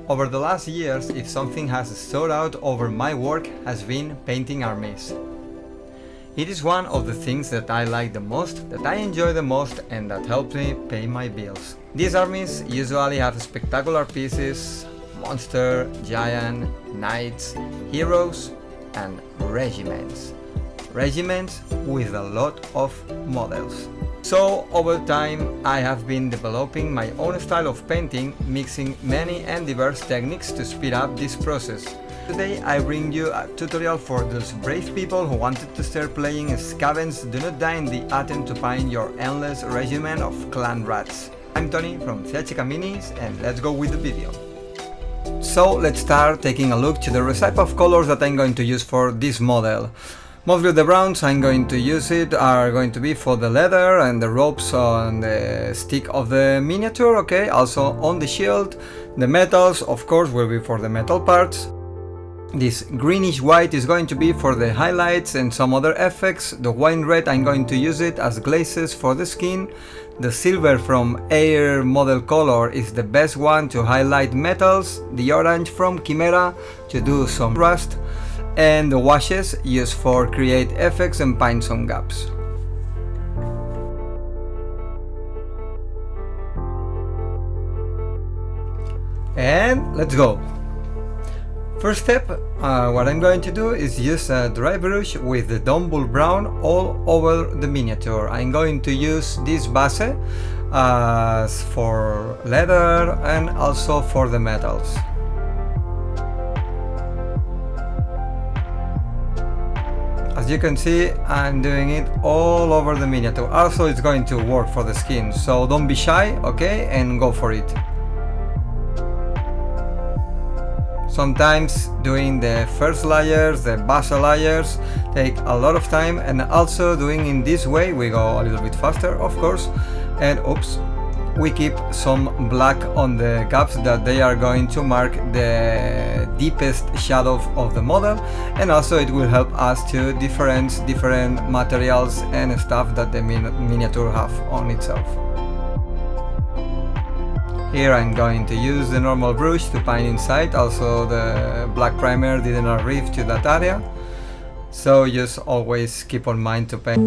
Over the last years, if something has stood out over my work has been painting armies. It is one of the things that I like the most, that I enjoy the most, and that helps me pay my bills. These armies usually have spectacular pieces: monster, giant, knights, heroes, and regiments. Regiments with a lot of models. So over time I have been developing my own style of painting, mixing many and diverse techniques to speed up this process. Today I bring you a tutorial for those brave people who wanted to start playing Skavens do not die in the attempt to find your endless regiment of clan rats. I'm Tony from chkminiatures and let's go with the video. So let's start taking a look to the recipe of colors that I'm going to use for this model. Mostly the browns I'm going to use are going to be for the leather and the ropes on the stick of the miniature, okay? Also on the shield. The metals, of course, will be for the metal parts. This greenish white is going to be for the highlights and some other effects. The wine red, I'm going to use it as glazes for the skin. The silver from Air model color is the best one to highlight metals. The orange from Chimera to do some rust. And the washes used for create effects and find some gaps. And let's go! First step, what I'm going to do is use a dry brush with the dumble brown all over the miniature. I'm going to use this base for leather and also for the metals. As you can see, I'm doing it all over the miniature. Also, it's going to work for the skin, so don't be shy, okay, and go for it. Sometimes doing the first layers, the base layers, take a lot of time, and also doing in this way we go a little bit faster, of course, and oops, we keep some black on the gaps that they are going to mark the deepest shadow of the model, and also it will help us to different materials and stuff that the miniature have on itself. Here I'm going to use the normal brush to paint inside. Also the black primer didn't arrive to that area, so just always keep on mind to paint.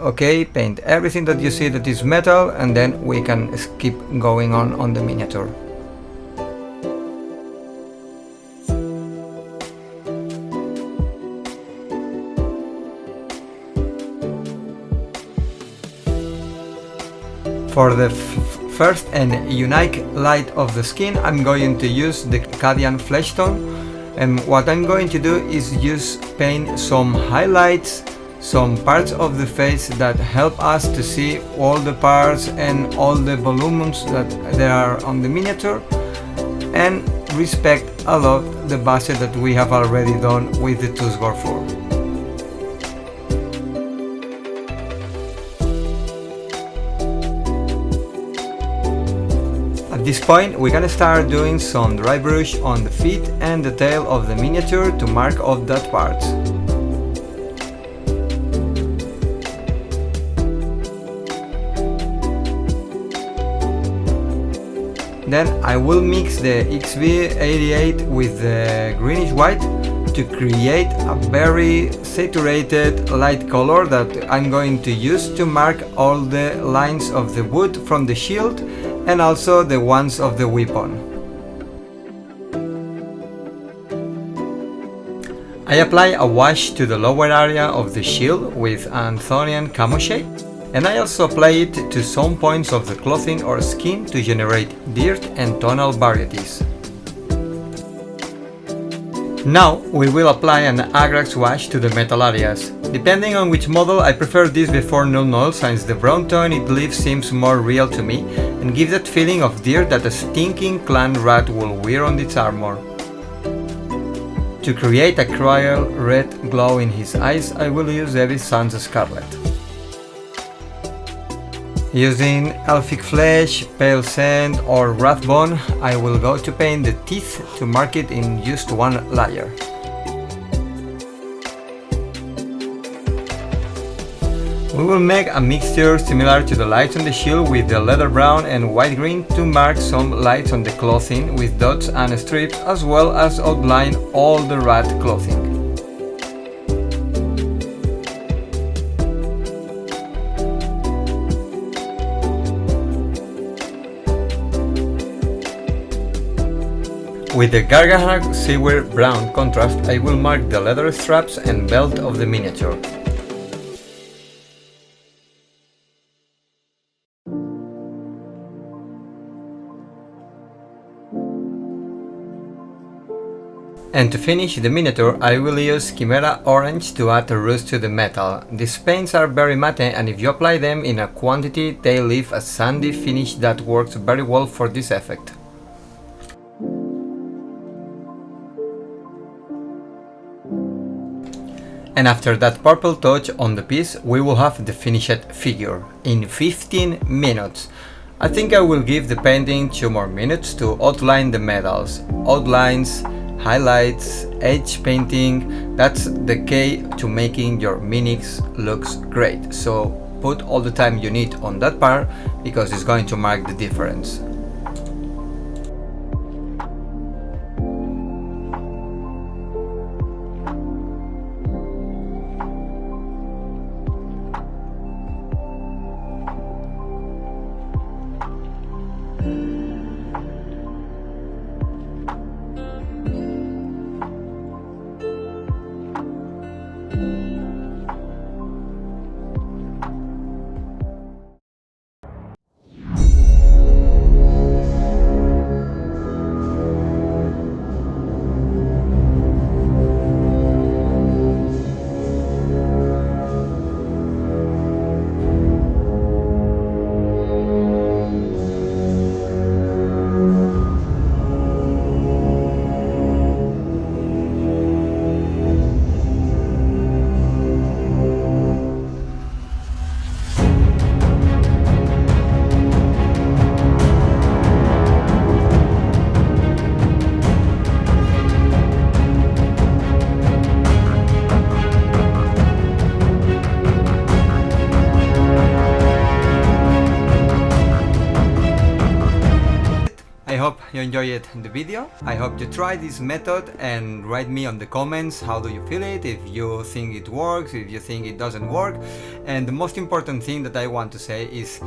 okay, paint everything that you see that is metal, and then we can keep going on the miniature. For the first and unique light of the skin, I'm going to use the Cadian flesh tone, and what I'm going to do is paint some highlights, some parts of the face that help us to see all the parts and all the volumes that there are on the miniature, and respect a lot the base that we have already done with the Tusgore 4. At this point we can start doing some dry brush on the feet and the tail of the miniature to mark off that part. Then I will mix the XV88 with the greenish white to create a very saturated light color that I'm going to use to mark all the lines of the wood from the shield and also the ones of the weapon. I apply a wash to the lower area of the shield with Anthonian camo shade, and I also apply it to some points of the clothing or skin to generate dirt and tonal varieties. Now we will apply an Agrax wash to the metal areas. Depending on which model, I prefer this before null since the brown tone it leaves seems more real to me and gives that feeling of dirt that a stinking clan rat will wear on its armor. To create a cruel red glow in his eyes, I will use Evie's Sun's Scarlet. Using Elfic Flesh, Pale Sand or Wrathbone, I will go to paint the teeth to mark it in just one layer. We will make a mixture similar to the lights on the shield with the leather brown and white green to mark some lights on the clothing with dots and strips, as well as outline all the rat clothing. With the Gargahag Seawear brown contrast, I will mark the leather straps and belt of the miniature. And to finish the miniature, I will use Chimera Orange to add a rust to the metal. These paints are very matte, and if you apply them in a quantity, they leave a sandy finish that works very well for this effect. And after that purple touch on the piece, we will have the finished figure in 15 minutes. I think I will give the painting 2 more minutes to outline the medals. Outlines, highlights, edge painting, that's the key to making your minis looks great. So put all the time you need on that part because it's going to mark the difference. hope you enjoyed the video. I hope you try this method and write me on the comments how do you feel it, if you think it works, if you think it doesn't work. And the most important thing that I want to say is,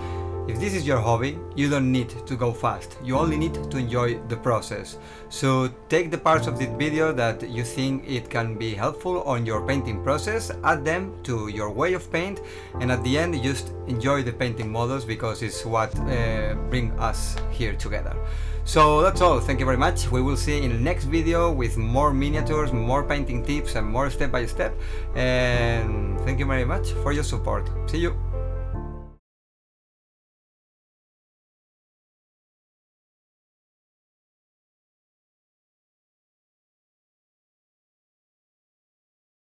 if this is your hobby, you don't need to go fast. You only need to enjoy the process. So take the parts of this video that you think it can be helpful on your painting process, add them to your way of paint, and at the end just enjoy the painting models, because it's what bring us here together. So that's all. Thank you very much. We will see in the next video with more miniatures, more painting tips, and more step by step. And thank you very much for your support. See you.